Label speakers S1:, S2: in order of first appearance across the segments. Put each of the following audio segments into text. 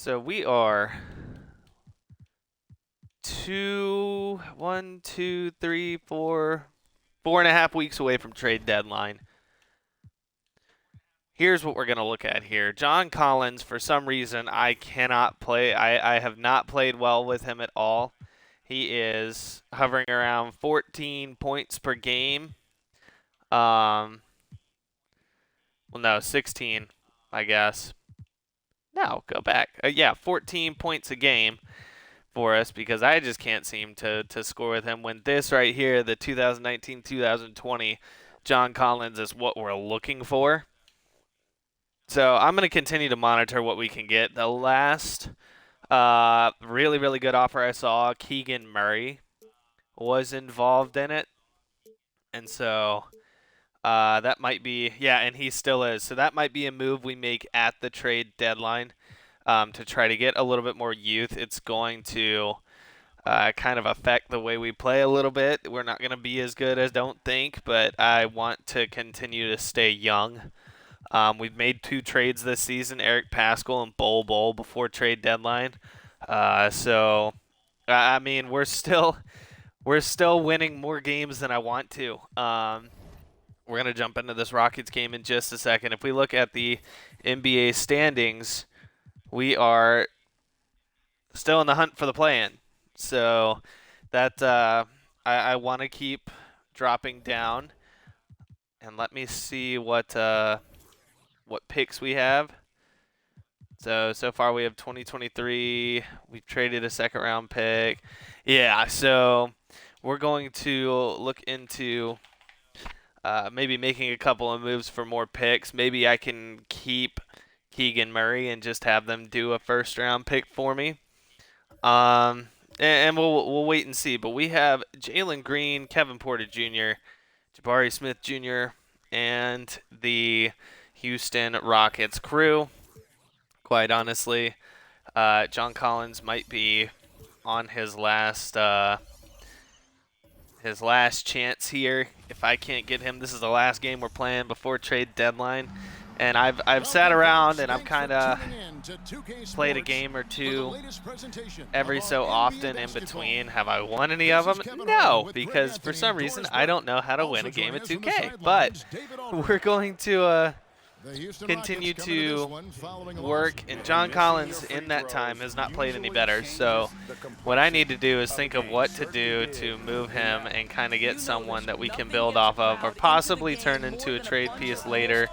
S1: So we are 4.5 weeks away from trade deadline. Here's what we're going to look at here. John Collins, for some reason, I cannot play. I have not played well with him at all. He is hovering around 14 points per game. Well, no, 16, I guess. No, go back. Yeah, 14 points a game for us because I just can't seem to score with him when this right here, the 2019-2020 John Collins, is what we're looking for. So I'm going to continue to monitor what we can get. The last really, really good offer I saw, Keegan Murray was involved in it. And so that might be, yeah, and he still is. So that might be a move we make at the trade deadline to try to get a little bit more youth. It's going to kind of affect the way we play a little bit. We're not going to be as good as don't think, but I want to continue to stay young. We've made 2 trades this season, Eric Paschal and Bol before trade deadline. So, I mean, we're still winning more games than I want to. We're going to jump into this Rockets game in just a second. If we look at the NBA standings, we are still in the hunt for the play-in. So that I want to keep dropping down. And let me see what picks we have. So far we have 2023. We've traded a second round pick. Yeah, so we're going to look into maybe making a couple of moves for more picks. Maybe I can keep Keegan Murray and just have them do a first round pick for me. And we'll wait and see. But we have Jalen Green, Kevin Porter Jr., Jabari Smith Jr., and the Houston Rockets crew. Quite honestly, John Collins might be on his last chance here. If I can't get him, this is the last game we're playing before trade deadline. And I've sat around and I've kind of played a game or two every so often in between. Have I won any of them? No, because for some reason I don't know how to win a game at 2K. But we're going to continue to work, and John Collins in that time has not played any better. So what I need to do is think of what to do to move him and kind of get someone that we can build off of or possibly turn into a trade piece later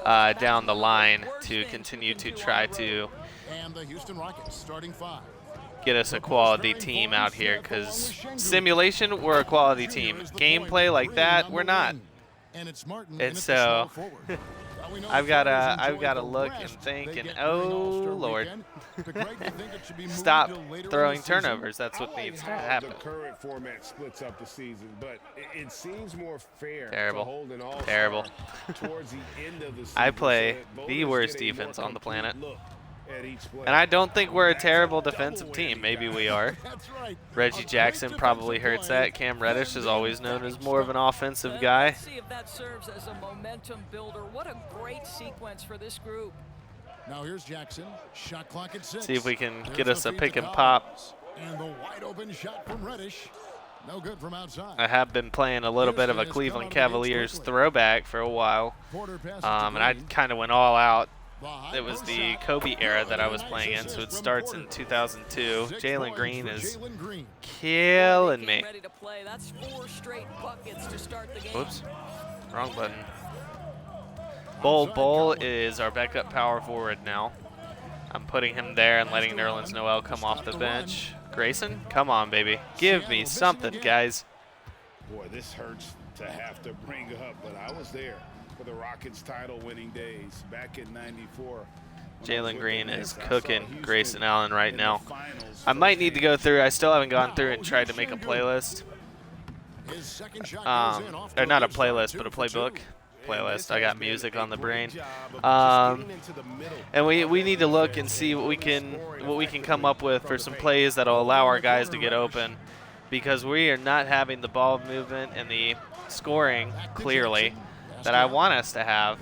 S1: down the line to continue to try to get us a quality team out here, because simulation, we're a quality team. Gameplay like that, we're not. And so I've got to look and think, and oh Lord, stop throwing turnovers. That's what needs to happen.
S2: The current format splits up the season, but it seems more fair.
S1: Terrible. Terrible.
S2: Towards the end of the season.
S1: I play the worst defense on the planet. And I don't think we're a terrible defensive team. Maybe we are. Reggie Jackson probably hurts that. Cam Reddish is always known as more of an offensive guy.
S3: See if that serves as a momentum builder. What a great sequence for this group.
S4: Now here's Jackson. Shot clock at 6.
S1: See if we can get us a pick and pop.
S4: And the wide open shot from Reddish. No good from outside.
S1: I have been playing a little bit of a Cleveland Cavaliers throwback for a while. And I kind of went all out. It was the Kobe era that I was playing in, so it starts in 2002. Jalen Green is killing me. Whoops, wrong button. Bol is our backup power forward now. I'm putting him there and letting Nerlens Noel come off the bench. Grayson, come on, baby. Give me something, guys.
S2: Boy, this hurts to have to bring up, but I was there for the Rockets title winning days back in '94.
S1: Jalen Green is cooking Grayson Allen right now. I might need to go through. I still haven't gone through and tried to make a playlist. Or not a playlist, but a playbook. Playlist. I got music on the brain. And we need to look and see what we can come up with for some plays that'll allow our guys to get open, because we are not having the ball movement and the scoring clearly that I want us to have.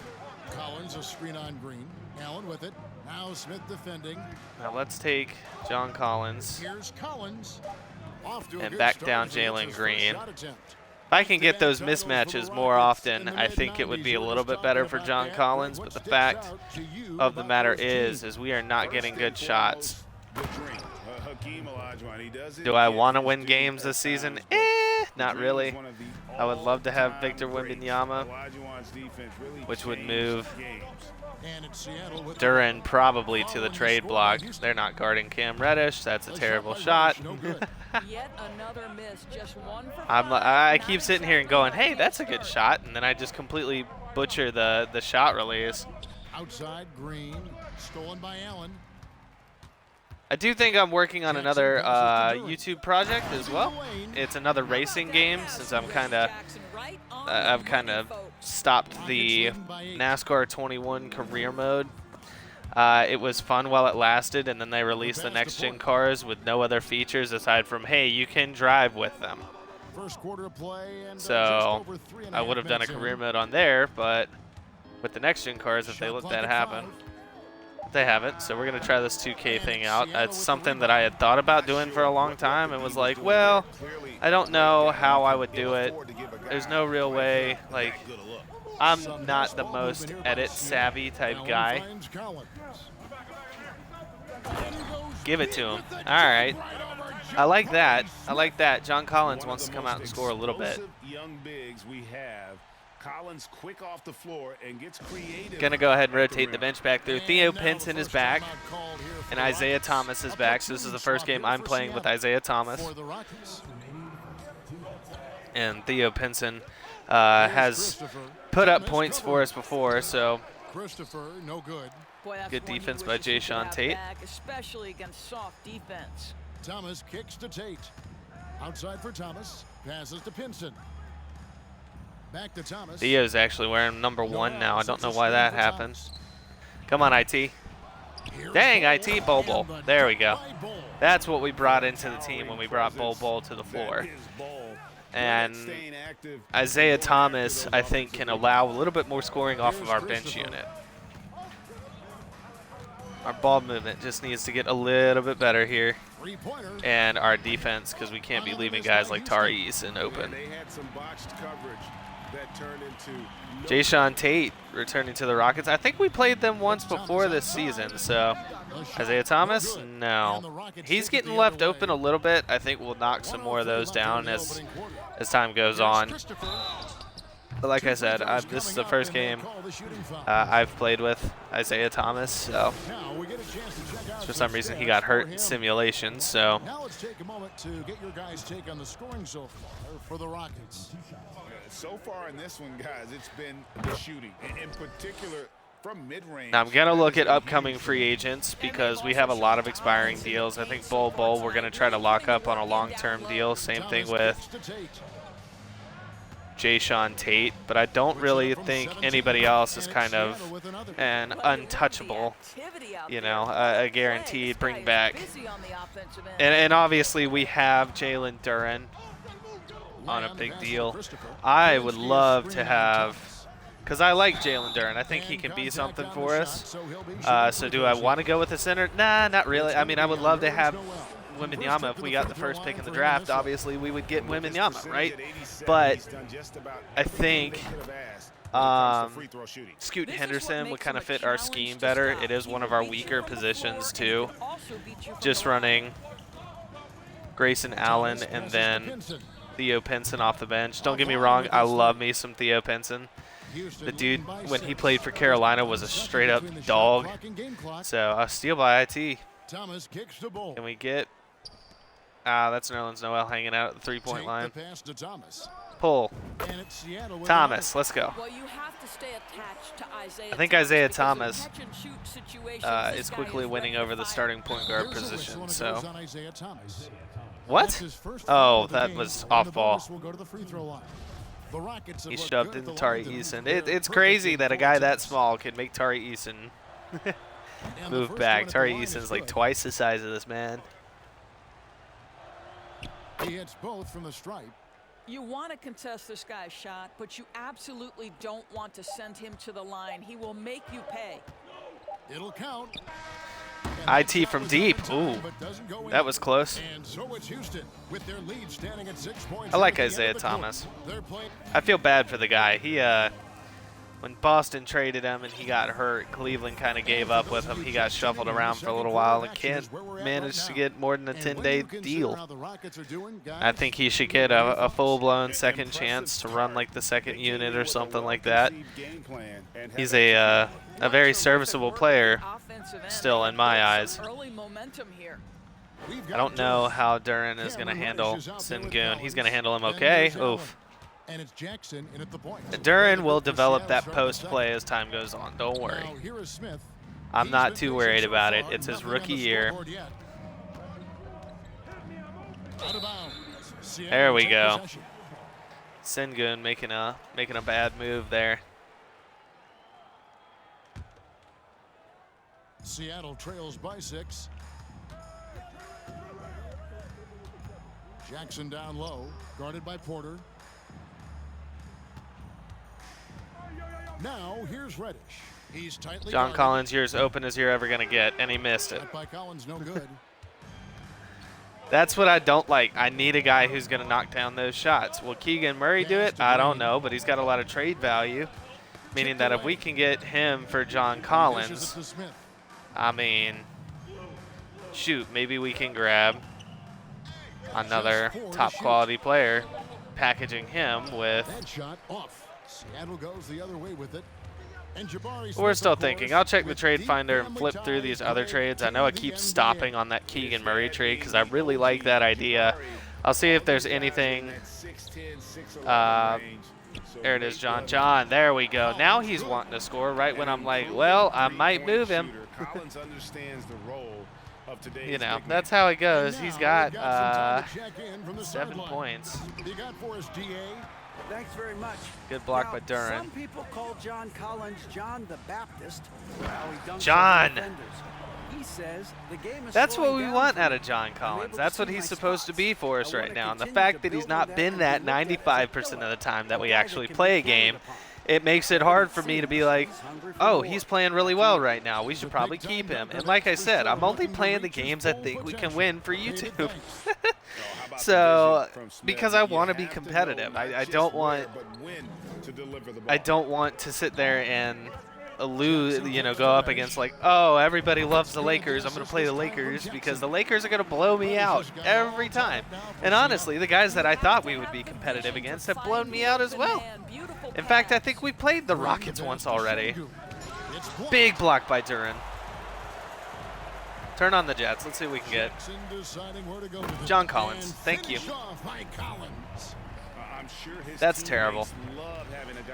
S4: Collins a screen on Green. Allen with it. Now Smith defending.
S1: Now let's take John Collins
S4: Here's Collins. Off to a
S1: and
S4: good
S1: back
S4: start
S1: down
S4: as he hits
S1: Jalen
S4: his
S1: Green.
S4: first shot attempt.
S1: If I can get those mismatches more often, I think it would be a little bit better for John Collins. But the fact of the matter is we are not getting good shots. Do I want to win games this season? Not really. I would love to have Victor Wembanyama, which would move Duren probably to the trade block. They're not guarding Cam Reddish. That's a terrible shot.
S3: Yet another miss, just one for
S1: I keep sitting here and going, hey, that's a good shot, and then I just completely butcher the shot release.
S4: Outside Green, stolen by Allen.
S1: I do think I'm working on another YouTube project as well. It's another racing game, since I've kind of stopped the NASCAR 21 career mode. It was fun while it lasted, and then they released the next-gen cars with no other features aside from, hey, you can drive with them.
S4: First quarter of play and
S1: So I would have done a career mode on there, but with the next-gen cars, if they let that happen, they haven't. So we're going to try this 2K thing out. It's something that I had thought about doing for a long time and was like, well, I don't know how I would do it. There's no real way. Like, I'm not the most edit-savvy type guy. Give it to him. All right. I like that. I like that. John Collins wants to come out and score a little bit.
S2: Collins quick off the floor and gets creative.
S1: Gonna go ahead and rotate the bench back through. Theo Pinson is back, and Isaiah Thomas is back. So this is the first game I'm playing with Isaiah Thomas. And Theo Pinson has put up points for us before, so good defense by Jayshawn Tate.
S3: Especially against soft defense.
S4: Thomas kicks to Tate. Outside for Thomas. Passes to Pinson. Back to Thomas.
S1: Theo's actually wearing number 1 now. I don't know why that happened. Come on, IT. Dang, IT, Bol. There we go. That's what we brought into the team when we brought Bol to the floor. And Isaiah Thomas, I think, can allow a little bit more scoring off of our bench unit. Our ball movement just needs to get a little bit better here. And our defense, because we can't be leaving guys like Tari Eason open. Jayshawn Tate returning to the Rockets. I think we played them once before this season, so Isaiah Thomas, no. He's getting left open a little bit. I think we'll knock some more of those down as time goes on. But like I said, this is the first game I've played with Isaiah Thomas, so for some reason he got hurt in simulations. So
S4: now let's take a moment to get your guys' take on the scoring so far for the Rockets.
S2: So far in this one, guys, it's been the shooting, in particular from mid-range.
S1: now I'm going to look at upcoming free agents because we have a lot of expiring deals. I think Bol we're going to try to lock up on a long-term deal. Same thing with Jayshawn Tate, but I don't really think anybody else is kind of an untouchable, you know, a guaranteed bring back. And obviously we have Jalen Duren on a big deal. I would love to have, because I like Jalen Duren. I think he can be something for us. So do I want to go with a center? Nah, not really. I mean, I would love to have Wembanyama. If we got the first pick in the draft, obviously we would get Wembanyama, right? But I think Scoot Henderson would kind of fit our scheme better. It is one of our weaker positions too. Just running Grayson Allen and then Theo Pinson off the bench. Don't get me wrong, I love me some Theo Pinson. The dude, when he played for Carolina, was a straight-up dog. So a steal by IT. Can we get? That's Nerlens Noel hanging out at the three-point line. Pull. Thomas, let's go. I think Isaiah Thomas is quickly winning over the starting point guard position. So. What? Oh, that was off ball. He shoved into Tari Eason. It's crazy that a guy that small can make Tari Eason move back. Tari Eason's like twice the size of this man.
S4: He hits both from the stripe.
S3: You want to contest this guy's shot, but you absolutely don't want to send him to the line. He will make you pay.
S4: It'll count.
S1: IT from deep. Ooh, that was close.
S4: And so it's Houston with their lead standing at 6 points.
S1: I like
S4: at the end
S1: Isaiah
S4: of the quarter.
S1: Thomas.
S4: They're playing.
S1: I feel bad for the guy. He, when Boston traded him and he got hurt, Cleveland kind of gave up with him. He got shuffled around for a little while and can't manage to get more than a 10-day deal. I think he should get a full-blown second chance to run like the second unit or something like that. He's a very serviceable player still in my eyes.
S3: Early momentum here.
S1: I don't know how Duran is going to handle Sengun. He's going to handle him okay. Oof.
S4: And it's Jackson in at the point.
S1: Duran will develop that post play as time goes on. Don't worry.
S4: Now, here is Smith.
S1: I'm not too worried about it. It's his rookie year. There we go. Sengun making a bad move there.
S4: Seattle trails by 6. Jackson down low, guarded by Porter. Now here's Reddish. He's tightly
S1: John
S4: guarded.
S1: Collins, you're as open as you're ever going to get, and he missed it.
S4: Shot by Collins, no good.
S1: That's what I don't like. I need a guy who's going to knock down those shots. Will Keegan Murray do it? I don't know, but he's got a lot of trade value, meaning that if we can get him for John Collins, I mean, shoot, maybe we can grab another top quality player, packaging him with.
S4: That shot off. Seattle goes the other way with it. And Jabari
S1: We're
S4: Smith,
S1: still
S4: of course,
S1: thinking. I'll check the
S4: with
S1: trade
S4: deep
S1: finder and
S4: family
S1: flip through these
S4: ties
S1: other
S4: to
S1: trades. I know I
S4: the
S1: keep
S4: NBA.
S1: stopping on that Keegan Murray trade because I really like that idea. I'll see if there's anything. There it is, John. John, there we go. Now he's wanting to score right when I'm like, well, I might move him.
S2: Collins understands the role of today's
S1: You know,
S2: big
S1: that's
S2: man.
S1: how it goes.
S4: And
S1: He's
S4: now
S1: got
S4: we some time to check in from the
S1: 7
S4: sideline.
S1: points.
S4: You got for us, DA.
S5: Thanks very much.
S1: Good block
S5: Now,
S1: by Duran.
S5: Some people call John Collins John the Baptist. For how he dunks
S1: John.
S5: on defenders. He says the game is
S1: That's what
S5: slowing
S1: we
S5: down
S1: want
S5: for
S1: out
S5: me.
S1: of John
S5: I'm
S1: Collins.
S5: able
S1: That's
S5: to
S1: what
S5: see
S1: he's
S5: my
S1: supposed to
S5: spots.
S1: be for us
S5: I
S1: right
S5: wanna
S1: now. And the
S5: continue
S1: fact
S5: to
S1: that he's
S5: build
S1: not
S5: on
S1: been
S5: that
S1: that
S5: and look at it as a
S1: 95% of
S5: pillar.
S1: the time that
S5: A
S1: we
S5: guy
S1: actually
S5: that can
S1: play a
S5: be counted
S1: game,
S5: upon.
S1: it makes it hard for me to be like,
S5: He's hungry for
S1: oh,
S5: more.
S1: he's playing really well right now. We should probably keep him. And like I said, I'm only playing the games I think we can win for YouTube. So, because I want to be competitive. I don't want to sit there and lose, go up against like, oh, everybody loves the Lakers. I'm going to play the Lakers because the Lakers are going to blow me out every time. And honestly, the guys that I thought we would be competitive against have blown me out as well. In fact, I think we played the Rockets once already. Big block by Duran. Turn on the Jets. Let's see what we can get. John Collins. Thank you. That's terrible.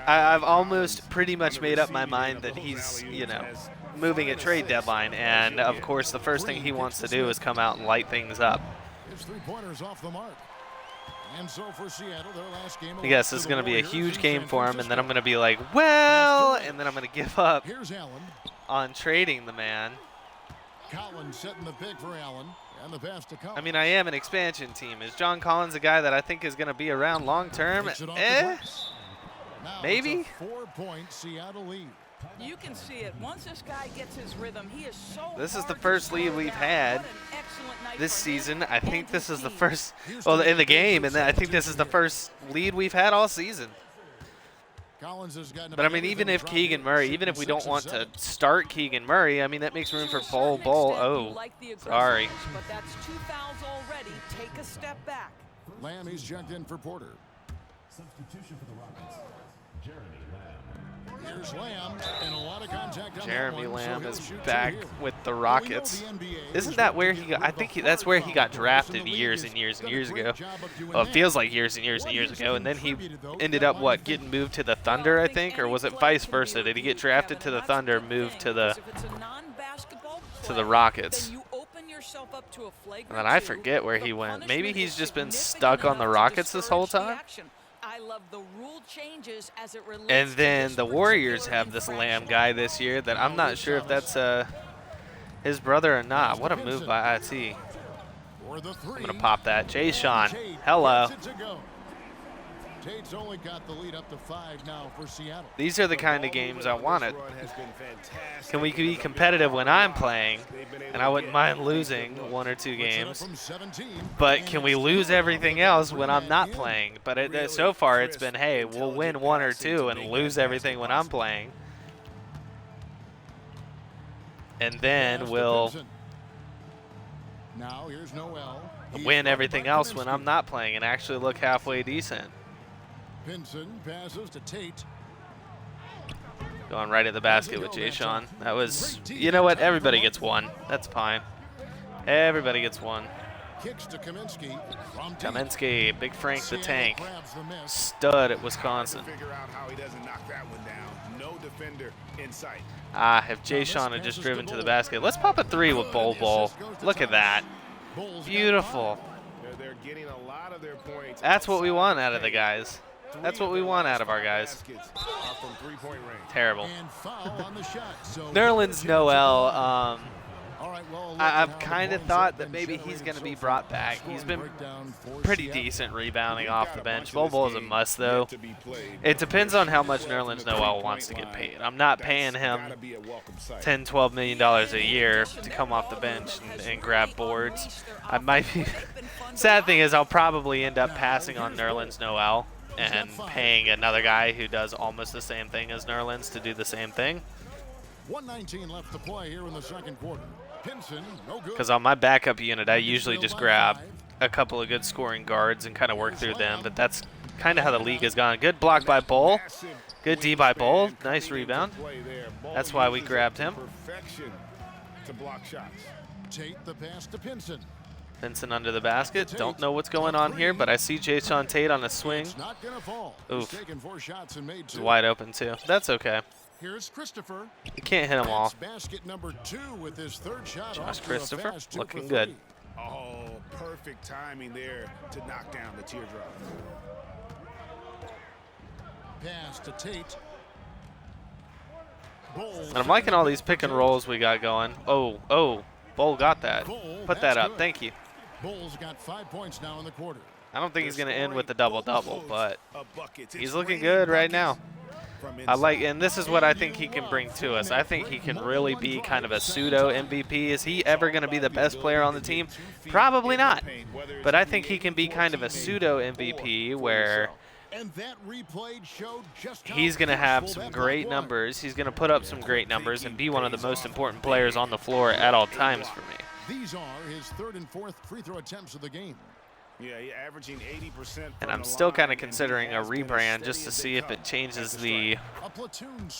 S1: I've almost pretty much made up my mind that he's, moving at trade deadline. And, of course, the first thing he wants to do is come out and light things up.
S4: His 3-pointers off the mark. And so for Seattle, their last game
S1: I guess it's
S4: to the
S1: going to be a
S4: Warriors
S1: huge
S4: in
S1: game
S4: San
S1: for him, and then I'm
S4: Francisco.
S1: going to be like, well, and then I'm going to give up
S4: Here's Allen.
S1: on trading the man.
S4: Collins setting the pick for Allen. And the pass to Collins.
S1: I mean, I am an expansion team. Is John Collins a guy that I think is going to be around long term?
S4: Takes it off the glass. Now
S1: Maybe.
S4: It's a 4-point Seattle lead.
S3: You can see it. Once this guy gets his rhythm, he is so
S1: This is the
S3: hard to
S1: first
S3: slow
S1: lead we've
S3: down.
S1: had
S3: What an excellent night
S1: this
S3: for him
S1: season. I
S3: and
S1: think this
S3: his
S1: is the
S3: team.
S1: first, well, in the game, and then I think this is the first lead we've had all season.
S4: Collins has gotten
S1: But I mean, even if Keegan Murray, even if we don't want to start Keegan Murray, I mean, that makes room
S3: To
S1: for
S3: a
S1: Bol
S3: certain
S1: Bol.
S3: extent, you
S1: Oh,
S3: like the
S1: sorry.
S3: aggressiveness, But that's 2 fouls already. Take a step back.
S4: Lamb, he's checked in for Porter.
S6: Substitution for the Rockets, Jeremy Lamb.
S4: Here's Lamb, and a lot of contact on
S1: Jeremy
S4: that one, so
S1: Lamb
S4: he'll
S1: is
S4: shoot
S1: back
S4: two here.
S1: with the
S4: Well, we know
S1: Rockets.
S4: the NBA
S1: Isn't
S4: is
S1: that where
S4: one
S1: he got? I
S4: with
S1: think
S4: the
S1: that's where he
S4: hard
S1: got
S4: foul
S1: drafted
S4: players in the
S1: years
S4: league.
S1: and years and
S4: Done a
S1: years
S4: great
S1: ago.
S4: job of doing
S1: Well, it
S4: that.
S1: feels like years and years and years ago. And then he ended up, what, getting moved to the Thunder, I think? Or was it vice versa? Did he get drafted to the Thunder, moved to the Rockets? And then I forget where he went. Maybe he's just been stuck on the Rockets this whole time.
S3: I love the rule changes as it relates
S1: And
S3: to
S1: then
S3: this
S1: the Warriors
S3: particular
S1: have this Lamb
S3: infraction.
S1: guy this year that I'm not sure if that's his brother or not. What a move by IT.
S4: For the
S1: I'm
S4: three.
S1: going to pop that. Jay Sean,
S4: Tate
S1: hello.
S4: gets it to go. Tate's only got the lead up to 5 now for Seattle.
S1: These are the kind of games I wanted. Can we be competitive when I'm playing? And I wouldn't mind losing 1 or 2 games. But can we lose everything else when I'm not playing? But so far it's been, hey, we'll win 1 or 2 and lose everything when I'm playing. And then we'll
S4: now here's Noel.
S1: Win everything else when I'm not playing and actually look halfway decent.
S4: Pinson passes to Tate.
S1: Going right at the basket with Jay Sean. That was, you know what? Everybody gets 1. That's fine. Everybody gets 1.
S4: Kicks to Kaminsky.
S1: Kaminsky, Big Frank the Tank, stud at Wisconsin. If Jay Sean had just driven to the basket. Let's pop a 3 with Bol. Look at that. Beautiful. That's what we want out of the guys. That's what we want out of our guys. Terrible. Nerlens Noel, I've kind of thought that maybe he's going to be brought back. He's been pretty decent rebounding off the bench. Bol is a must, though. It depends on how much Nerlens Noel wants to get paid. I'm not paying him $10, $12 million a year to come off the bench and grab boards. I might be. Sad thing is I'll probably end up passing on Nerlens Noel and paying another guy who does almost the same thing as Nerlens to do the same thing.
S4: 1:19 left to play here in the second quarter. Pinson, no good.
S1: Because on my backup unit, I usually just grab a couple of good scoring guards and kind of work through them, but that's kind of how the league has gone. Good block by Bol. Good D by Bol. Nice rebound. That's why we grabbed him.
S4: Tate the pass to Pinson.
S1: Pinson under the basket. Don't know what's going on here, but I see Jason Tate on a swing. Oof. He's wide open, too. That's okay.
S4: Here's Christopher.
S1: You can't hit them all.
S4: Basket number 2 with his 3rd shot.
S1: Josh Christopher looking good.
S2: Oh, perfect timing there to knock down the teardrop.
S4: Pass to Tate.
S1: And I'm liking all these pick and rolls we got going. Oh, Bol got that. Put that up. Thank you.
S4: Bol's got 5 points now in the quarter.
S1: I don't think he's going to end with the double-double, but he's looking good right now. And this is what I think he can bring to us. I think he can really be kind of a pseudo MVP. Is he ever going to be the best player on the team? Probably not. But I think he can be kind of a pseudo MVP where he's going to have some great numbers. He's going to put up some great numbers and be one of the most important players on the floor at all times for me.
S4: These are his 3rd and 4th free throw attempts of the game.
S2: Yeah, averaging 80%.
S1: And I'm still kind of considering a rebrand just to see if it changes the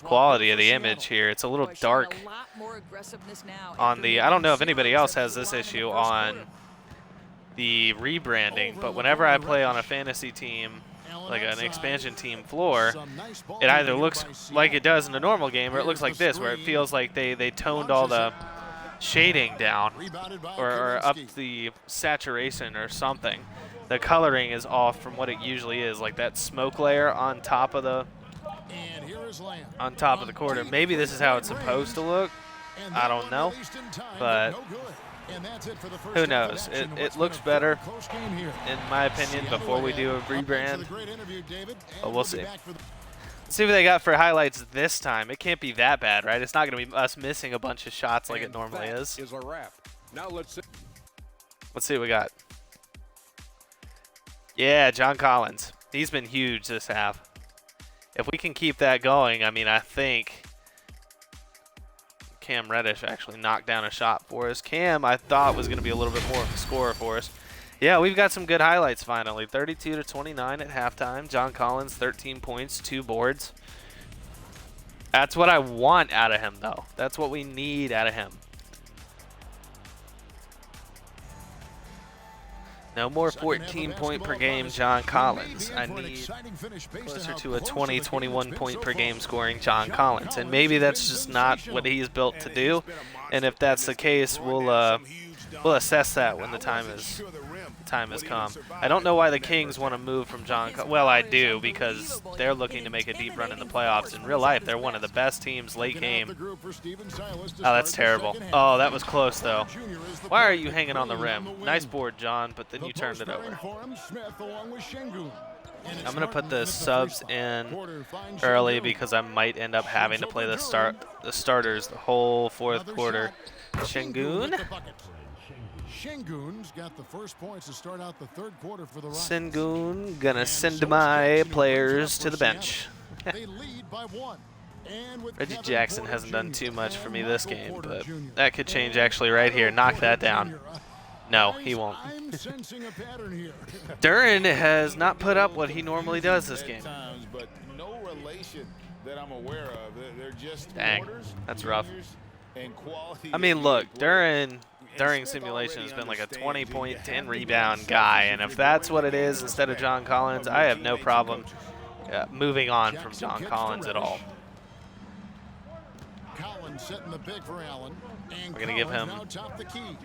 S1: quality of the image here. It's a little dark on the, I don't know if anybody else has this issue on the rebranding, but whenever I play on a fantasy team, like an expansion team floor, it either looks like it does in a normal game or it looks like this, where it feels like they toned all the shading down or up the saturation or something. The coloring is off from what it usually is, like that smoke layer on top of the quarter. Maybe this is how it's supposed to look. I don't know, but who knows? It looks better, in my opinion, before we do a rebrand, but we'll see. Let's see what they got for highlights this time. It can't be that bad, right? It's not going to be us missing a bunch of shots like it normally is.
S7: Now let's
S1: see what we got. Yeah, John Collins. He's been huge this half. If we can keep that going, I mean, I think Cam Reddish actually knocked down a shot for us. Cam, I thought, was going to be a little bit more of a scorer for us. Yeah, we've got some good highlights finally. 32-29 at halftime. John Collins, 13 points, 2 boards. That's what I want out of him, though. That's what we need out of him. No more 14-point per game John Collins. I need closer to a 20, 21 point per game scoring John Collins. And maybe that's just not what he's built to do. And if that's the case, we'll assess that when the time has come. I don't know why the Kings want to move from John Collins. Well, I do, because they're looking to make a deep run in the playoffs. In real life, they're one of the best teams late game. Oh, that's terrible. Oh, that was close, though. Why are you hanging on the rim? Nice board, John, but then you turned it over. I'm going to put the subs in early because I might end up having to play the starters the whole fourth quarter. Shingun.
S4: Shingun's got the first points to start out the third quarter for the Rockets.
S1: Shingun gonna send my players to the bench.
S4: They lead by 1. And with
S1: Reggie
S4: Kevin
S1: Jackson
S4: Porter
S1: hasn't done
S4: Jr.
S1: too much for me
S4: and
S1: this
S4: Michael
S1: game,
S4: Porter
S1: but
S4: Jr.
S1: that could change actually right here. Knock that down. No, he won't.
S4: I'm sensing a pattern here.
S1: Duran has not put up what he normally does this game.
S2: Times, but no relation that I'm aware of. They're just
S1: Dang,
S2: orders,
S1: that's rough.
S2: and quality
S1: I mean,
S2: of
S1: look,
S2: play.
S1: Duran during
S2: Smith
S1: simulation has
S2: already
S1: been like a
S2: understands
S1: 20-point,
S2: you have
S1: 10
S2: to be
S1: rebound
S2: selfish
S1: guy,
S2: if
S1: and
S2: you're
S1: if that's
S2: going
S1: what it
S2: to gain
S1: is instead of
S2: respect
S1: John Collins,
S2: of
S1: I
S2: your
S1: have no
S2: teammates and
S1: problem
S2: coaches.
S1: moving on from
S4: Jackson
S1: John
S4: kicks
S1: Collins
S4: to
S1: at all.
S4: Reddish. Collins setting the pick for Allen. And
S1: We're gonna give
S4: Collins
S1: him-
S4: now top the key.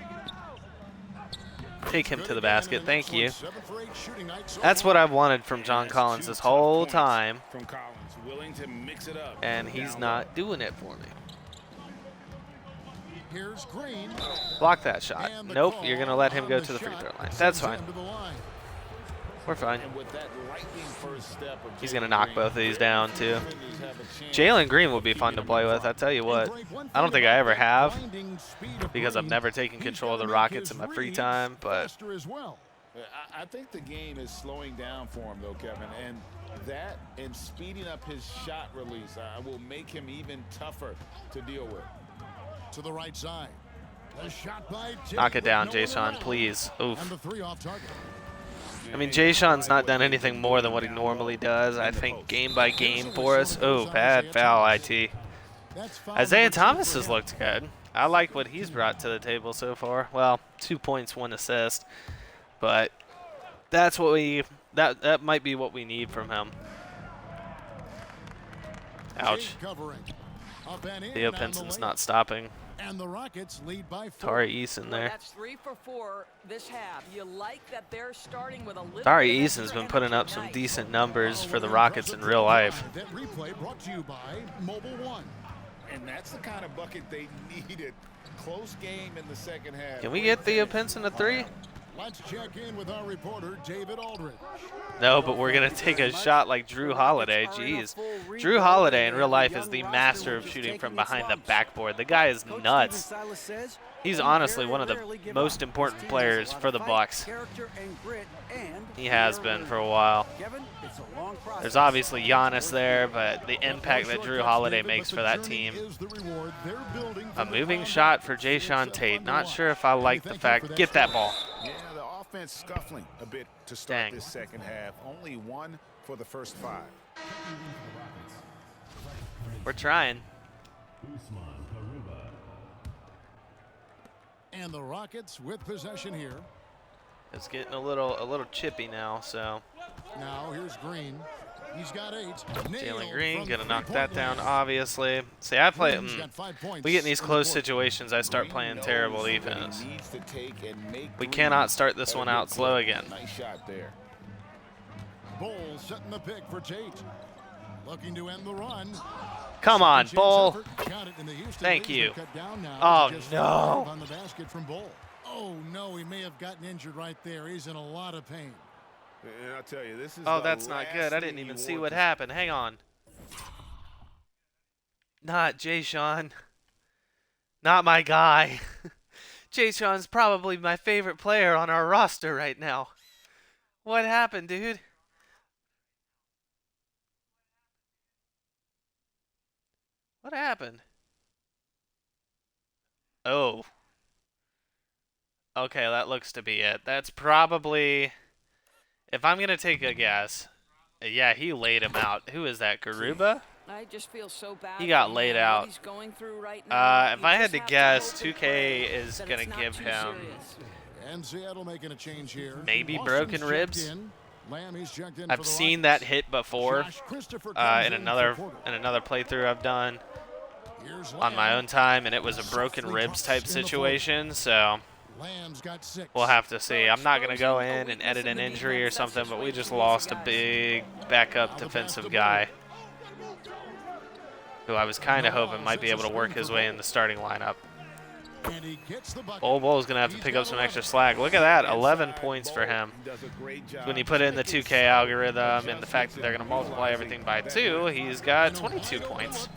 S1: Take him
S4: Good
S1: to the
S4: again,
S1: basket.
S4: an
S1: Thank you.
S4: excellent 7 for 8 shooting night so
S1: That's
S4: far.
S1: what I've wanted from John
S2: That's
S1: Collins
S2: two
S1: this
S2: tough
S1: whole
S2: points
S1: time,
S2: from Collins, willing to mix it up.
S1: and he's
S2: Down
S1: not doing it for me.
S4: Here's Green.
S1: Block that shot.
S4: And the
S1: Nope,
S4: call
S1: you're going to let him
S4: on
S1: go to the free
S4: shot
S1: throw line.
S4: sends
S1: That's
S4: him
S1: fine.
S4: to the line.
S2: low.
S1: We're fine.
S2: And with that lightning first step of
S1: He's
S2: Jalen
S1: going to knock
S2: Green,
S1: both of these down, too.
S2: defenders have a chance
S1: Jalen Green will be
S2: to
S1: fun
S2: keep
S1: to
S2: him
S1: play
S2: in
S1: with, I
S2: front.
S1: tell you what.
S4: And Greg, one
S1: I don't
S4: thing
S1: think I
S4: about
S1: ever
S4: that
S1: have
S4: blinding speed of
S1: because I've
S4: Green,
S1: never taken
S4: he's
S1: control of
S4: gotta
S1: the
S4: make
S1: Rockets
S4: his
S1: in my free
S4: reads
S1: time, but
S4: faster as well.
S2: I think the game is slowing down for him, though, Kevin. And that and speeding up his shot release will make him even tougher to deal with.
S4: To the right side. A shot by Tibbs
S1: knock it
S4: with
S1: down,
S4: no one
S1: Jason,
S4: around.
S1: please.
S4: And
S1: Oof.
S4: the 3 off target.
S1: I mean, Jay Sean's not done anything more than what he normally does, I think, game by game for us. Oh, bad foul, IT.
S4: That's foul
S1: Isaiah
S4: number 2
S1: Thomas
S4: for
S1: has
S4: him.
S1: looked good. I like what he's brought to the table so far. Well, 2 points, 1 assist. But that's what that might be what we need from him. Ouch.
S4: Jade covering. Up and in
S1: Theo
S4: on the
S1: Pinson's
S4: layup.
S1: not stopping.
S4: And the Rockets lead by 4.
S1: Tari Eason
S3: Well,
S1: there.
S3: that's 3 for 4 this half. You like that they're starting with a little
S1: Tari
S3: bit of
S1: Eason's
S3: extra
S1: been putting up
S3: energy
S1: some
S3: tonight.
S1: decent numbers
S4: Well,
S1: for the
S4: an
S1: Rockets in
S4: impressive
S1: real life.
S4: drive. That replay brought to you by Mobile One.
S2: And that's the kind of bucket they needed. Close game in the second half.
S1: Can we get Theo Pinson a 3?
S4: Let's check in with our reporter, David Aldridge.
S1: No, but we're going to take a shot like Drew Holiday. Jeez. Drew Holiday in real life is the master of shooting from behind the backboard. The guy is nuts. He's honestly one of the most important players for the Bucks. He has been for a while. There's obviously Giannis there, but the impact that Drew Holiday makes for that team. A moving shot for Jayshawn Tate. Not sure if I like the fact. Get that ball.
S2: Yeah, the offense scuffling a bit to start
S1: Dang.
S2: this second half. Only 1 for the first 5.
S1: We're trying.
S6: Usman Garuba.
S4: And the Rockets with possession here.
S1: It's getting a little chippy now, so
S4: Now here's Green. He's got 8.
S1: Jalen Green gonna knock that down, obviously. See, I play. We get in these close situations, I start playing terrible defense. We cannot start this one out slow again.
S2: Nice shot there.
S4: Bull setting the pick for Tate. Looking to end the run.
S1: Come on,
S4: Chance
S1: Bull.
S4: effort. Count it in the Houston
S1: Thank
S4: lead.
S1: you.
S4: They're cut down now
S1: Oh,
S4: to just
S1: no.
S4: 5 on the basket from Bull. Oh no, he may have gotten injured right there. He's in a lot of pain.
S2: And I'll tell you, this is
S1: Oh,
S2: the
S1: that's not
S2: last
S1: good. I didn't
S2: thing
S1: even
S2: you
S1: see
S2: want
S1: what
S2: to
S1: happened. Hang on. Not Jayshawn. Not my guy. Jayshawn's probably my favorite player on our roster right now. What happened, dude? What happened? Oh. Okay, that looks to be it. That's probably... If I'm going to take a guess, yeah, he laid him out. Who is that, Garuba?
S3: I just feel so bad.
S1: He got
S3: for
S1: laid
S3: him, what
S1: out.
S3: he's going through right now.
S1: If
S3: You
S1: I had
S3: just
S1: to
S3: have
S1: guess,
S3: hope and
S1: 2K
S3: pray
S1: is
S3: that
S1: going to
S3: it's not
S1: give
S3: too
S1: him
S3: serious.
S4: And Seattle making a change here.
S1: maybe
S4: Austin's
S1: broken
S4: checked
S1: ribs.
S4: in. Lamb, he's checked in
S1: I've
S4: for the
S1: seen
S4: Rockets.
S1: that hit before
S4: Josh Christopher comes
S1: in
S4: in
S1: another
S4: for Porter.
S1: playthrough I've done
S4: Here's
S1: on my
S4: Lamb.
S1: own time, and it was a broken ribs type situation, so
S4: Lamb's got 6.
S1: we'll have to see. I'm not going to go in and edit an injury or something, but we just lost a big backup defensive guy who I was kind of hoping might be able to work his way in the starting lineup.
S4: And he gets the bucket.
S1: Bol is going to have to pick up some extra slack. Look at that, 11 points for him. When you put in the 2K algorithm and the fact that they're going to multiply everything by 2, he's got 22 points.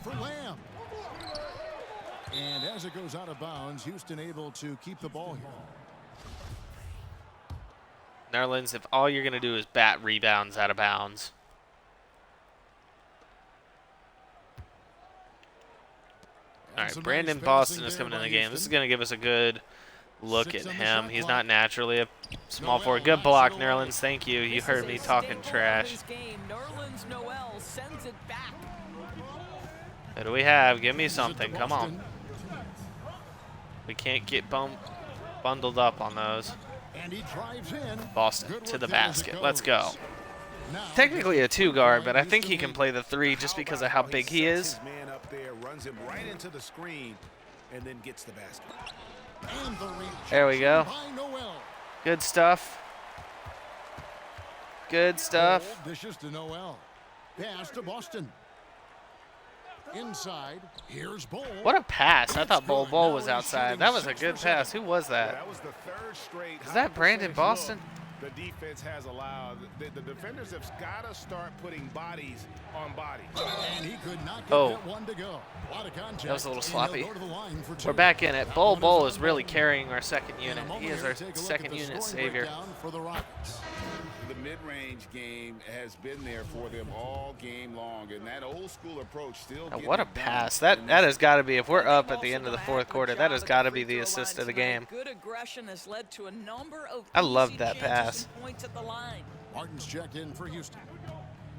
S4: And as it goes out of bounds, Houston able to keep the ball here.
S1: Nerlens, if all you're going to do is bat rebounds out of bounds. All right, Brandon Boston is coming in the game. This is going to give us a good look at him. He's not naturally a small forward. Good block, Nerlens. Thank you. You heard me talking trash. What do we have? Give me something. Come on. We can't get bundled up on those. Boston to the basket. Let's go. Technically a 2-guard, but I think he can play the 3 just because of how big he is.
S7: Runs him right into the screen and then gets the basket.
S1: There we go. Good stuff. Good stuff.
S4: Dishes to Noel. Pass to Boston. Inside. Here's Bol.
S1: What a pass. I thought Bol was outside. That was a good pass. Who was that?
S2: That was the third straight.
S1: Is that Brandon Boston?
S2: The defense has allowed. The defenders have got to start putting bodies on bodies.
S4: And he could not get that one to go.
S1: That was a little sloppy. We're back in it. Bol is really carrying our second unit. He is our second unit savior.
S2: The mid-range game has been there for them all game long, and that old school approach still.
S1: What a pass! That has got to be, if we're up at the end of the fourth quarter, that has got to be the assist of the game. I love that pass.
S4: Martin's checked in for Houston.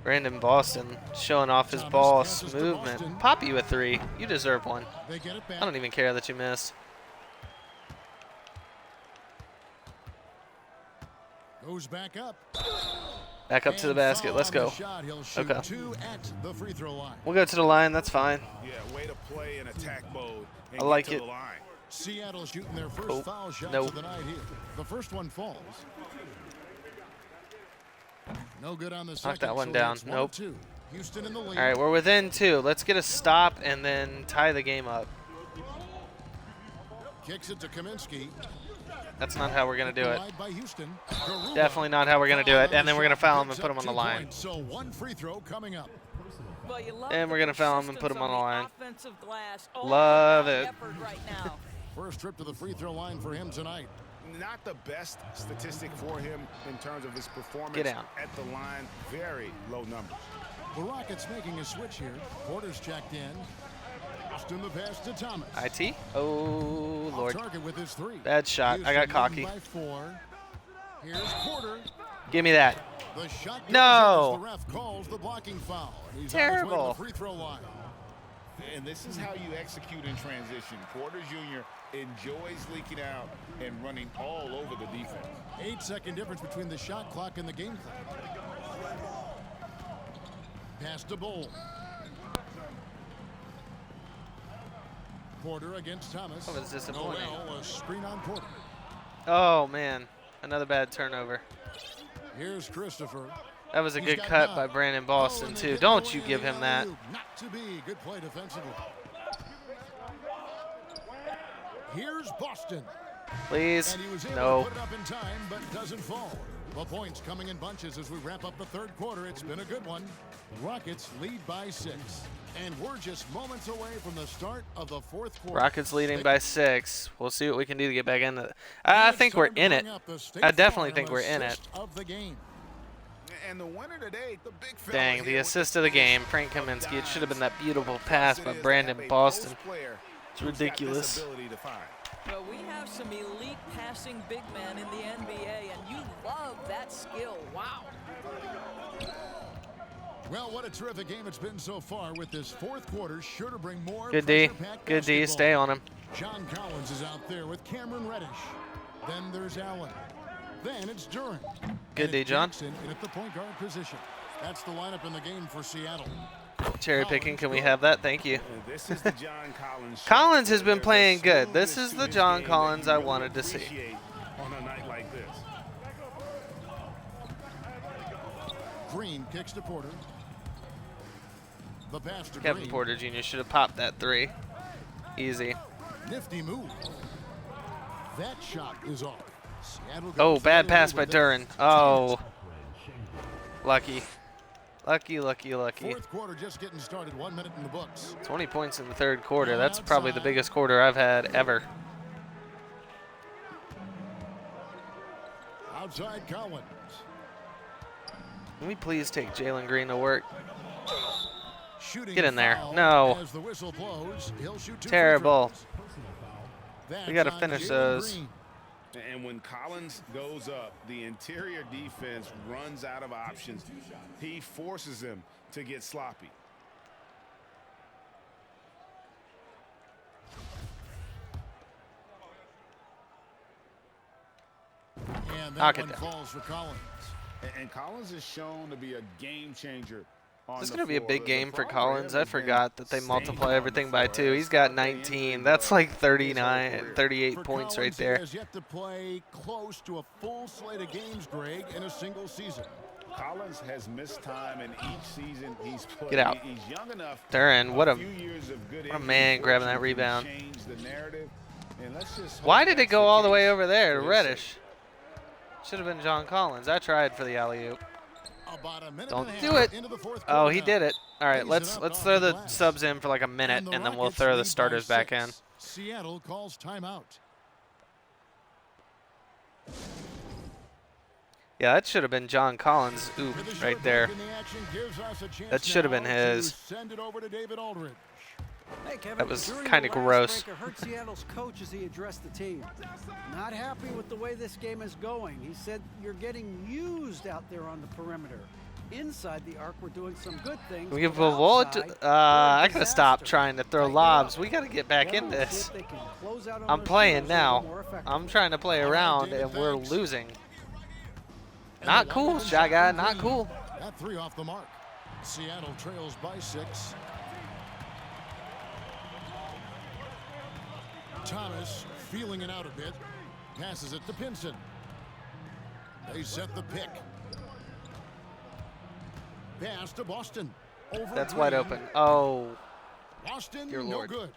S1: Brandon Boston showing off his ball movement. Pop you a 3. You deserve one. I don't even care that you missed.
S4: Goes back up.
S1: Back up to the basket. Let's go. Okay. We'll go to the line. That's fine.
S2: Yeah, way to play in attack mode.
S1: I like it.
S4: Seattle shooting their first foul shot of the night here. The first one falls. No good on the second.
S1: Knock that one down. Nope.
S4: Houston in the lead.
S1: All right, we're within 2. Let's get a stop and then tie the game up.
S4: Kicks it to Kaminsky.
S1: That's not how we're going to do it. Definitely not how we're going to do it. And then we're going to foul him and put him on the line.
S4: So one free throw coming up.
S1: And we're going to foul him and put him on the line. Love it.
S4: First trip to the free throw line for him tonight.
S2: Not the best statistic for him in terms of his performance.
S1: Get down.
S2: At the line. Very low numbers.
S4: The Rockets making a switch here. Porter's checked in. In the pass to Thomas.
S1: IT? Oh, Lord.
S4: Target with his 3.
S1: Bad shot. I got cocky.
S4: By 4. Here's Porter.
S1: Give me that.
S4: The shot
S1: no.
S4: The ref calls the blocking foul. He's
S1: terrible.
S4: On his way to the free throw line.
S2: And this is how you execute in transition. Porter Jr. enjoys leaking out and running all over the defense.
S4: 8-second difference between the shot clock and the game clock. Pass to Bol. Porter against Thomas.
S1: That was disappointing.
S4: Noel, a screen on Porter.
S1: Oh, man. Another bad turnover.
S4: Here's Christopher.
S1: That was a good cut by Brandon Boston, too. Don't you give him that.
S4: Not to be. Good play defensively. Here's Boston.
S1: Please.
S4: And he was able
S1: no.
S4: to put it up in time, but doesn't fall. The points coming in bunches as we wrap up the third quarter. It's been a good one. Rockets lead by 6. And we're just moments away from the start of the fourth quarter.
S1: Rockets leading by 6. We'll see what we can do to get back in. I think we're in it. I definitely think we're in it.
S4: Of the game.
S2: And the winner today, the big fella.
S1: Dang, the assist of the game, Frank Kaminsky. It should have been that beautiful pass by Brandon Boston. It's ridiculous.
S3: Well, we have some elite passing big men in the NBA, and you love that skill. Wow.
S4: Well, what a terrific game it's been so far with this fourth quarter. Sure to bring more.
S1: Good D. Good D. Stay on him.
S4: John Collins is out there with Cameron Reddish. Then there's Allen. Then it's Durant.
S1: Good D, John.
S4: In at the point guard position. That's the lineup in the game for Seattle.
S1: Cherry picking. Can we have that? Thank you.
S2: This is the John Collins.
S1: Collins has been playing good. This is the John Collins I wanted to see.
S2: On a night like this.
S4: Green kicks to Porter. The pass to
S1: Kevin
S4: Green.
S1: Porter Jr. should have popped that 3. Easy.
S4: Nifty move. That shot is off. Seattle
S1: Oh,
S4: goes
S1: bad
S4: the other
S1: pass
S4: way
S1: by
S4: with
S1: Duran.
S4: it.
S1: Oh, lucky. Lucky, lucky, lucky.
S4: Fourth quarter just getting started. 1 minute in the books.
S1: 20 points in the third quarter.
S4: Now
S1: That's probably the
S4: outside.
S1: biggest quarter I've had ever.
S4: Outside Collins.
S1: Can we please take Jalen Green to work?
S4: Shooting
S1: Get in there.
S4: foul
S1: No.
S4: as the whistle blows. He'll shoot 2 free
S1: Terrible.
S4: throws. That's
S1: We got to
S4: on
S1: finish
S4: Jalen
S1: those.
S4: Green.
S7: And when Collins goes up, the interior defense runs out of options. He forces them to get sloppy.
S4: And
S1: Knock
S4: that
S1: it
S4: one
S1: down.
S4: falls for Collins.
S2: And Collins is shown to be a game changer.
S1: This is going to be a big game for Collins. I forgot that they multiply everything by 2. He's got 19. That's like 39, 38
S4: For
S1: points
S4: Collins,
S1: right there.
S4: He has yet to play close to a full slate of games, Greg, in a single season.
S2: Collins has missed time in each season he's played.
S1: Get out.
S2: He's young enough.
S1: Duran, what a
S2: few years of good
S1: man grabbing that
S2: injury
S1: rebound.
S2: fortune can change the narrative. And let's just
S1: Why
S2: hope
S1: did it
S2: that's
S1: go
S2: the
S1: all the way
S2: case
S1: over there to
S2: for his
S1: Reddish? Should have been John Collins. I tried for the alley-oop.
S4: About a minute
S1: Don't
S4: and a
S1: do
S4: half
S1: it.
S4: into the fourth
S1: Oh,
S4: quarter
S1: he
S4: now.
S1: did it. All right,
S4: Lays it
S1: let's
S4: up off
S1: throw the
S4: glass.
S1: subs in for like a minute, and then we'll
S4: Rockets
S1: throw the
S4: lead by
S1: starters back in.
S4: 6. Seattle calls timeout.
S1: Yeah, that should have been John Collins' oop
S4: With a short
S1: right there.
S4: break in the action gives us a chance
S1: That should have been
S4: now to
S1: his.
S4: Send it over to David Aldridge.
S5: Hey, Kevin,
S1: That was
S5: during
S1: kinda
S5: the last
S1: gross.
S5: break, I heard Seattle's coach as he addressed the team. Not happy with the way this game is going. He said you're getting used out there on the perimeter. Inside the arc, we're doing some good things.
S1: We give
S5: but
S1: a wall.
S5: outside,
S1: I
S5: we're a
S1: gotta stop
S5: disaster.
S1: trying to throw
S5: Tighten it
S1: lobs.
S5: up.
S1: We gotta get back in
S5: See if
S1: this.
S5: they can close out on
S1: I'm
S5: their
S1: playing
S5: shooters a little
S1: now.
S5: more effectively.
S1: I'm trying to play
S4: All right,
S1: around,
S4: David,
S1: and we're
S4: thanks.
S1: losing.
S4: And
S1: Not
S4: the
S1: cool,
S4: wide open
S1: Shy
S4: shot
S1: Guy.
S4: from
S1: Not
S4: Green.
S1: cool.
S4: That 3 off the mark. Seattle trails by 6. Thomas feeling it out a bit. Passes it to Pinson. They set the pick. Pass to Boston. Over
S1: That's
S4: Green.
S1: wide open. Oh,
S4: Boston,
S1: Dear
S4: no
S1: Lord.
S4: good.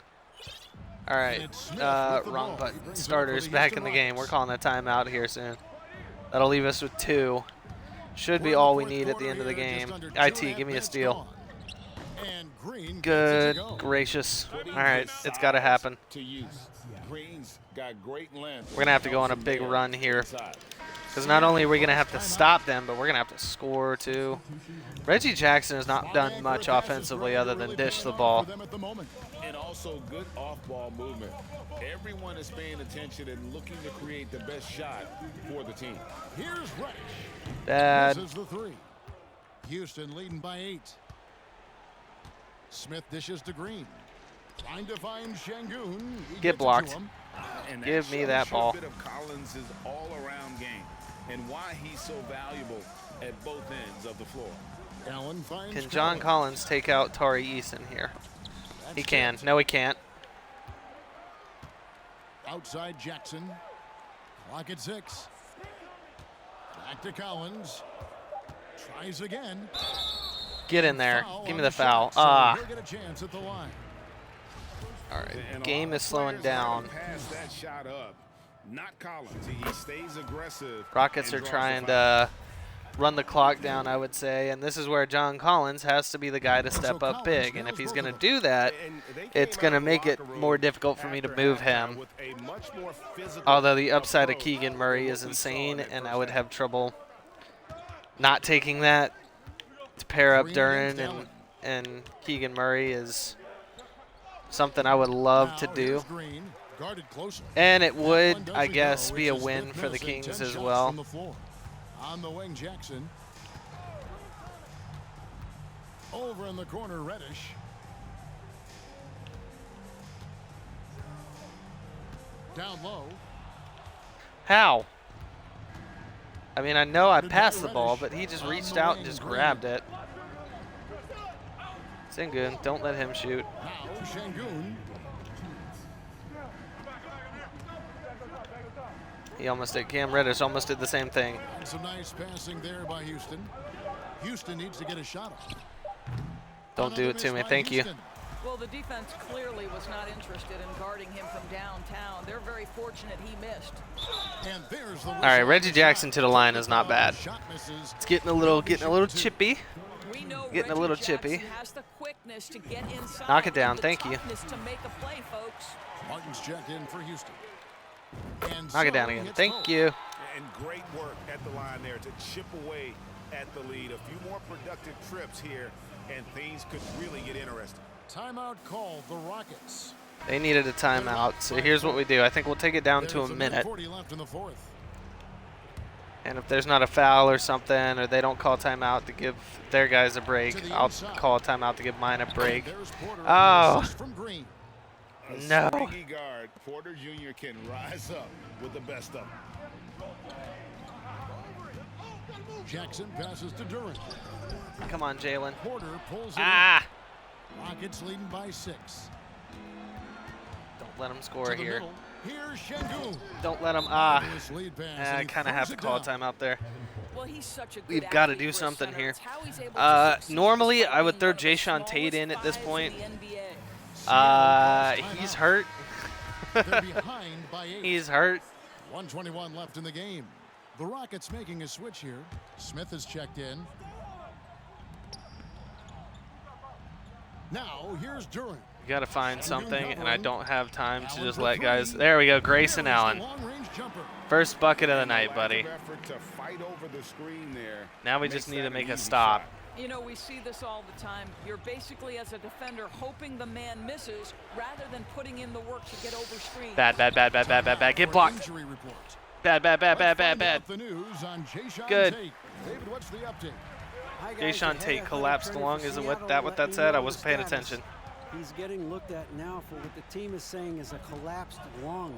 S1: all right.
S4: And it's Smith with the
S1: Wrong
S4: ball. He
S1: button.
S4: brings it up for
S1: Starters
S4: the
S1: back
S4: Houston
S1: in the game. We're
S4: Rockets.
S1: calling a timeout here soon. That'll leave us with 2. Should
S4: We're
S1: be
S4: in the
S1: all we
S4: fourth
S1: need at the
S4: quarter
S1: end of the
S4: here,
S1: game.
S4: just under
S1: IT,
S4: 2.5
S1: give me a
S4: minutes
S1: steal.
S4: gone. And Green gets
S1: Good
S4: it to go.
S1: gracious. All
S2: Putting
S1: right,
S2: his
S1: it's got to
S2: size
S1: happen.
S2: To use. Green's got great length.
S1: We're going to have to go on a
S2: Helps him
S1: big
S2: there
S1: run here.
S2: inside.
S1: Because not only are we going to have to stop them, but we're going to have to score too. Reggie Jackson has not done much offensively other than dish the ball.
S2: And also good off-ball movement. Everyone is paying attention and looking to create the best shot for the team.
S4: Here's Reddish.
S1: Bad.
S4: Misses the 3. Houston leading by 8. Smith dishes to Green. Trying to find Şengün. He gets
S1: Get
S4: it to
S1: blocked.
S4: him.
S2: And
S1: Give me
S2: shows
S1: that
S2: you
S1: ball.
S2: a bit of Collins' all-around game and why he's so valuable at both ends of the floor.
S4: Allen finds
S1: Can John Collins take out Tari Eason here? He can. No, he can't.
S4: Outside Jackson. Clock at 6. Back to Collins. Tries again.
S1: Get in there.
S4: Foul
S1: Give
S4: on
S1: me the
S4: shot,
S1: foul.
S4: so
S1: Ah.
S4: he'll get a chance at the line.
S1: All right.
S2: And a
S1: Game
S2: lot
S1: is
S2: of
S1: slowing
S2: players
S1: down.
S2: let him pass that shot up. Not Collins. He stays aggressive.
S1: Rockets
S2: and
S1: are
S2: draws
S1: trying
S2: the foul.
S1: to run the clock down, I would say, and this is where John Collins has to be the guy to step up big. And if he's going to do that,
S2: And they
S1: it's
S2: came
S1: going to
S2: out of the
S1: make it
S2: locker room
S1: more difficult for me to
S2: after
S1: move
S2: halftime
S1: him.
S2: with a much more physical
S1: Although the upside of
S2: approach
S1: Keegan
S2: than
S1: Murray
S2: what
S1: is
S2: we saw in
S1: insane,
S2: that
S1: and I
S2: first
S1: would
S2: half.
S1: have trouble not taking that. To pair up
S4: Green
S1: Duran
S4: against Allen.
S1: and Keegan Murray is something I would love to
S4: Now
S1: do.
S4: here's Green, guarded closer.
S1: And it
S4: That one
S1: would,
S4: doesn't
S1: I guess,
S4: go.
S1: be a
S4: It's his
S1: win
S4: fifth
S1: for the
S4: miss and
S1: Kings
S4: 10
S1: as
S4: shots
S1: well.
S4: from the floor. On the wing, Jackson. Over in the corner, Reddish. Down low.
S1: How? I mean, I know I passed the ball, but he just reached out and just grabbed it. Sengun, don't let him shoot.
S4: Now Şengün.
S1: He almost did. Cam Reddish almost did the same thing.
S4: And some nice passing there by Houston. Houston needs to get a shot off.
S1: Don't do
S4: Another
S1: it to
S4: miss
S1: me.
S4: by
S1: Thank you.
S4: Houston.
S3: Well, the defense clearly was not interested in guarding him from downtown. They're very fortunate he missed.
S4: And there's the
S1: All right, Reggie Jackson to the line is not bad. It's getting a little chippy.
S3: We know
S1: Getting a
S3: Reggie
S1: little
S3: Jackson
S1: chippy.
S3: has the quickness to get inside.
S1: Knock it down.
S3: and the
S1: Thank you.
S3: toughness to make a play, folks.
S4: Martin's checked in for Houston. And
S1: Knock it
S4: so
S1: down
S4: he
S1: again.
S4: hits
S1: Thank
S4: home.
S1: you.
S7: And great work at the line there to chip away at the lead. A few more productive trips here, and things could really get interesting.
S4: Timeout called the Rockets.
S1: They needed a timeout, so here's what we do. I think we'll take it down to a
S4: There's
S1: minute.
S4: 40 left in the fourth.
S1: And if there's not a foul or something, or they don't call timeout to give their guys a break, I'll call a timeout to give mine a break.
S4: There's Porter
S1: Oh.
S4: with an assist from Green.
S7: A
S1: No.
S7: springy guard, Porter Jr. can rise up with the best of them.
S4: Jackson passes to Durant.
S1: Come on, Jalen.
S4: Porter pulls it
S1: Ah!
S4: in. Rockets leading by 6.
S1: Don't let him
S4: To
S1: score
S4: the
S1: here.
S4: middle. Here's Şengün.
S1: Don't let him.
S4: Nice lead pass, and
S1: I
S4: he
S1: kind of have
S4: throws
S1: to
S4: it
S1: call a
S4: down.
S1: timeout there.
S3: Well, he's such a good
S1: We've got to
S3: athlete
S1: do
S3: for a
S1: something
S3: center.
S1: here.
S3: It's how he's able to succeed
S1: Normally,
S3: despite
S1: I would
S3: being
S1: throw
S3: one of the
S1: Jayshawn Tate
S3: smallest
S1: in at this
S3: fives
S1: point.
S3: in the NBA.
S1: He's hurt.
S4: They're behind by 8.
S1: He's hurt.
S4: 1:21 left in the game. The Rockets making a switch here. Smith is checked in. Now here's Durant.
S1: You got to find something, and I don't have time to just let guys. There we go, Grayson Allen.
S4: Long-range jumper.
S1: First bucket of the night, buddy.
S7: Effort to fight over the screen there.
S1: Now we
S7: Makes
S1: just need
S7: that
S1: to
S7: an
S1: make a
S7: easy
S1: stop.
S7: shot.
S3: You know, we see this all the time. You're basically, as a defender, hoping the man misses rather than putting in the work to get over screen.
S1: Bad. Get blocked.
S4: Injury report.
S1: Bad.
S4: Let's find out the news on Jayshawn
S1: Good.
S4: Tate. David, what's the update?
S5: Hi, guys.
S1: Jayshawn
S5: The
S1: Tate
S5: head
S1: collapsed
S5: athletic
S1: lung.
S5: trainer for
S1: Isn't
S5: Seattle
S1: what
S5: let
S1: that
S5: me
S1: said?
S5: know
S1: I wasn't
S5: the
S1: paying
S5: status.
S1: attention.
S5: He's getting looked at now for what the team is saying is a collapsed lung.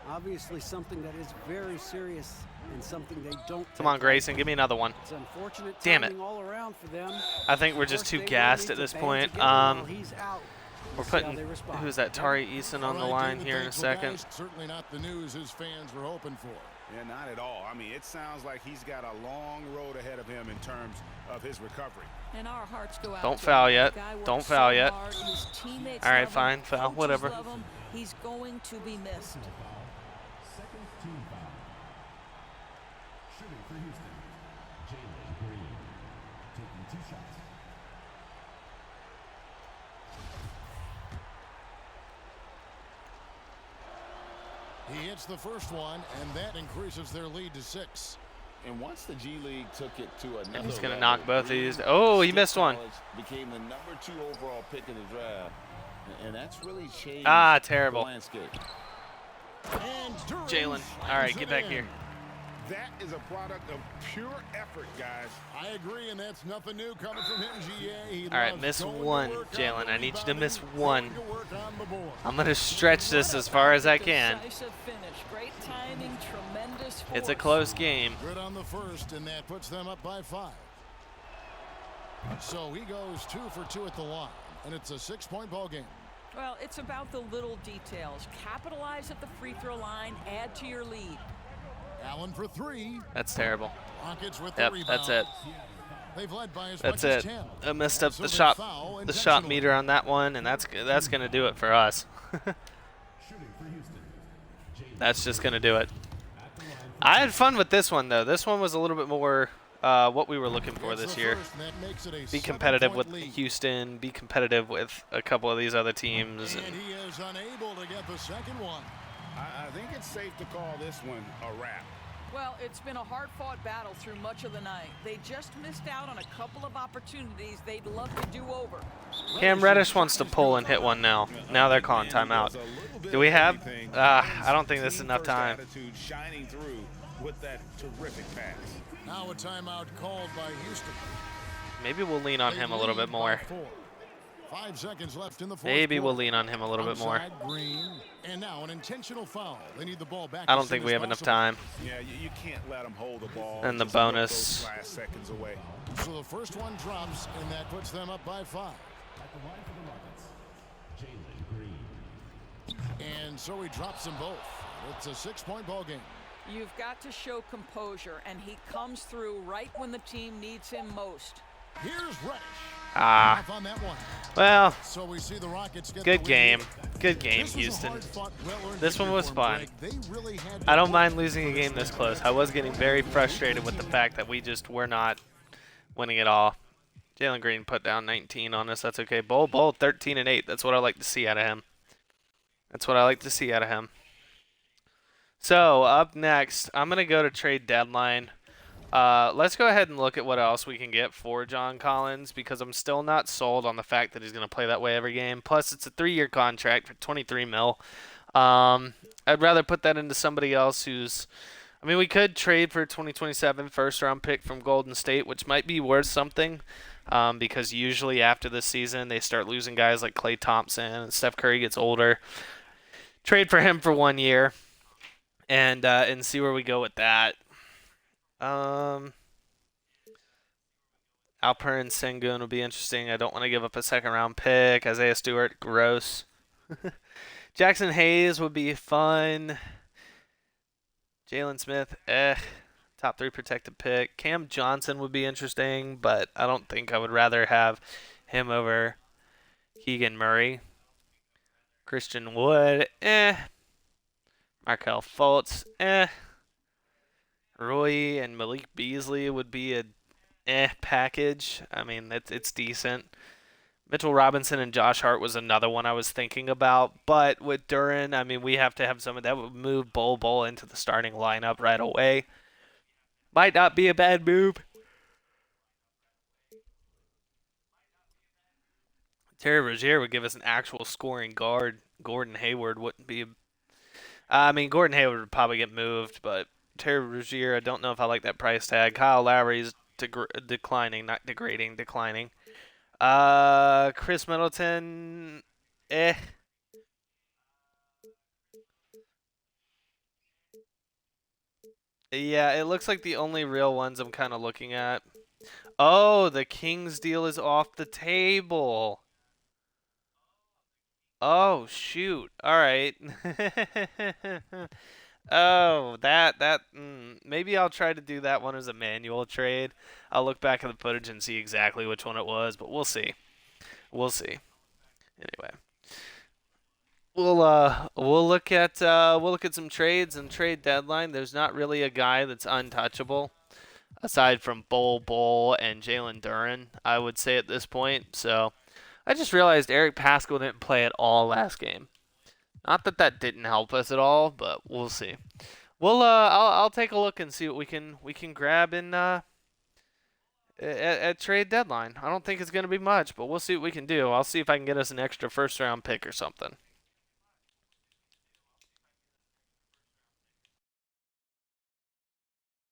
S5: Obviously something that is very serious and something they don't
S1: Come on, Grayson, give me another one.
S5: It's unfortunate
S1: Damn it.
S5: timing all around for them.
S1: I think we're
S5: Of
S1: just
S5: course,
S1: too
S5: they will
S1: gassed
S5: need
S1: at
S5: to
S1: this
S5: band
S1: point.
S5: together while he's out.
S1: We're
S5: We'll see how
S1: putting
S5: they respond.
S1: who's that? Tari Eason on the
S4: All right,
S1: line
S4: David,
S1: here in a
S4: thanks. Well,
S1: second.
S4: guys, certainly not the news his fans were hoping for.
S7: Yeah, not at all. I mean, it sounds like he's got a long road ahead of him in terms of his recovery.
S3: And our hearts go out
S1: Don't
S3: to
S1: foul
S3: him.
S1: yet.
S3: The guy works
S1: Don't
S3: so
S1: foul yet.
S3: hard. His teammates
S1: All right,
S3: love him.
S1: fine, foul,
S3: Coaches
S1: whatever.
S3: love him. He's going to be missed.
S6: Second team foul. Shooting for Houston, Jalen Green. Taking 2 shots.
S4: He hits the first one, and that increases their lead to 6.
S2: And once the G League took it to another
S1: And he's gonna
S2: level,
S1: knock both of
S2: Green
S1: these. Oh, he
S2: State
S1: missed one.
S2: College became the #2 overall pick in the draft, and that's really changed
S1: Ah,
S2: the
S1: terrible.
S2: landscape.
S4: And Durant
S1: Jalen. All right,
S4: slams
S1: get
S4: it
S1: back
S4: in.
S1: here.
S7: That is a product of pure effort, guys.
S4: I agree, and that's nothing new coming from him, GA. He
S1: All right,
S4: loves
S1: miss
S4: going to
S1: one,
S4: work on
S1: Jalen.
S4: the
S1: I need you to
S4: rebounding,
S1: miss
S4: going
S1: one.
S4: to work on the board.
S1: I'm gonna stretch this as far as I can.
S3: Decisive finish. Great timing, tremendous force.
S1: It's a close game.
S4: Good on the first, and that puts them up by 5. So he goes 2 for 2 at the line, and it's a 6-point ball game.
S3: Well, it's about the little details. Capitalize at the free throw line, add to your lead.
S4: Allen for 3.
S1: That's terrible.
S4: Rockets with
S1: Yep,
S4: the rebound.
S1: that's it.
S4: They've led by as
S1: That's
S4: much as
S1: it.
S4: 10.
S1: I messed up
S4: So
S1: the
S4: they
S1: shot,
S4: foul
S1: the shot
S4: intentionally.
S1: meter on that one, and that's gonna do it for us.
S6: Shooting for Houston, Jalen
S1: That's just gonna do it. I had fun with this one though. This one was a little bit more what we were looking for
S4: Gets
S1: this
S4: the
S1: year.
S4: first, and that makes it a
S1: Be competitive
S4: 7-point
S1: with
S4: lead.
S1: Houston. Be competitive with a couple of these other teams.
S4: And he is unable to get the second one.
S7: I think it's safe to call this one a wrap.
S3: Well, it's been a hard-fought battle through much of the night. They just missed out on a couple of opportunities they'd love to do over.
S1: Cam Reddish wants to pull and hit one now. Now they're calling timeout. Do we have? I don't think this is enough time.
S7: Attitude shining through with that terrific pass.
S4: Now a timeout called by Houston.
S1: Maybe we'll lean on
S4: They
S1: him a little
S4: lead
S1: bit
S4: by
S1: more.
S4: 4. 5 seconds left in the fourth
S1: Maybe we'll
S4: quarter.
S1: lean on him a little bit more.
S4: Outside Green, and now an intentional foul. They need the ball back.
S1: I
S4: as
S1: don't
S4: soon
S1: think
S4: as
S1: we have enough
S4: possible.
S1: time.
S7: Yeah, you can't let them hold the ball.
S1: And the
S7: Just give up
S1: bonus.
S7: those last seconds away.
S4: So the first one drops, and that puts them up by 5.
S6: at the line for the Rockets, Jalen Green.
S4: And so he drops them both. It's a 6-point ball game.
S3: You've got to show composure, and he comes through right when the team needs him most.
S4: Here's Reddish.
S1: Ah,
S4: Off on that one.
S1: Well,
S4: So we see the Rockets get
S1: good
S4: the lead.
S1: game. Good game,
S4: This was a
S1: Houston.
S4: hard-fought, well-earned
S1: This one
S4: victory
S1: was
S4: for 'em,
S1: fun.
S4: Greg. They really had to
S1: I don't
S4: work
S1: mind losing a
S4: for
S1: game this
S4: victory.
S1: close. I was getting very frustrated with the fact that we just were not winning it all. Jalen Green put down 19 on us. That's okay. Bull, 13 and 8. That's what I like to see out of him. That's what I like to see out of him. So up next, I'm gonna go to trade deadline. Let's go ahead and look at what else we can get for John Collins, because I'm still not sold on the fact that he's going to play that way every game. Plus, it's a 3-year contract for 23 mil. I'd rather put that into somebody else who's... I mean, we could trade for a 2027 first-round pick from Golden State, which might be worth something, because usually after this season, they start losing guys like Klay Thompson and Steph Curry gets older. Trade for him for 1 year and see where we go with that. Alperen Sengun will be interesting. I don't want to give up a second-round pick. Isaiah Stewart, gross. Jackson Hayes would be fun. Jalen Smith, top 3 protected pick. Cam Johnson would be interesting, but I don't think I would rather have him over Keegan Murray. Christian Wood, Markelle Fultz, Roy and Malik Beasley would be a package. I mean, it's decent. Mitchell Robinson and Josh Hart was another one I was thinking about. But with Duren, I mean, we have to have someone that would move Bol into the starting lineup right away. Might not be a bad move. Terry Rozier would give us an actual scoring guard. Gordon Hayward wouldn't be. I mean, Gordon Hayward would probably get moved, but Terry Rozier, I don't know if I like that price tag. Kyle Lowry's declining, not degrading, declining. Chris Middleton, Yeah, it looks like the only real ones I'm kind of looking at. Oh, the Kings deal is off the table. Oh, shoot. All right. Oh, maybe I'll try to do that one as a manual trade. I'll look back at the footage and see exactly which one it was, but we'll see. We'll see. Anyway, we'll look at some trades and trade deadline. There's not really a guy that's untouchable aside from Bol and Jalen Duren, I would say at this point. So I just realized Eric Paschall didn't play at all last game. Not that that didn't help us at all, but we'll see. I'll take a look and see what we can grab in at trade deadline. I don't think it's going to be much, but we'll see what we can do. I'll see if I can get us an extra first round pick or something.